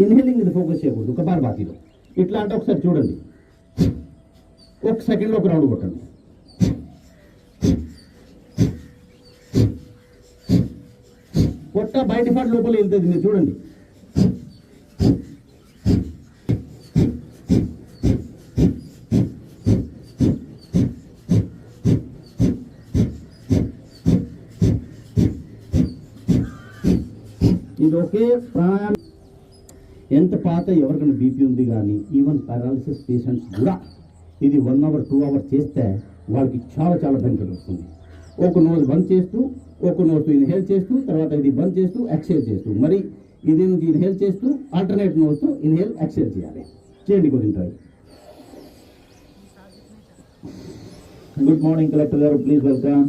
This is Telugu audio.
ఇన్హేలింగ్ మీద ఫోకస్ చేయకూడదు. ఒక బార్ బాకీలో ఇట్లా అంటే ఒకసారి చూడండి, ఒక సెకండ్లో ఒక రౌండ్ కొట్టండి. పొట్ట బై డిఫాల్ట్ లోపల వెళ్తుంది, మీరు చూడండి. ఇది ఒకే ప్రాణాయామం. ఎంత పాత ఎవరికైనా బీపీ ఉంది కానీ ఈవెన్ పారాలిసిస్ పేషెంట్స్ కూడా ఇది 1 hour 2 hours చేస్తే వాళ్ళకి చాలా చాలా బెనిఫిట్ వస్తుంది. ఒక నోజ్ బంద్ చేస్తూ, ఒక నోజ్ ఇన్హేల్ చేస్తూ, తర్వాత ఇది బంద్ చేస్తూ ఎక్స్హేల్ చేస్తూ, మరి ఇది నుంచి ఇన్హేల్ చేస్తూ ఆల్టర్నేట్ నోజ్తో ఇన్హేల్ ఎక్స్హేల్ చేయాలి. చేయండి కొంచెం ట్రై. గుడ్ మార్నింగ్ కలెక్టర్ గారు, ప్లీజ్ వెల్కమ్.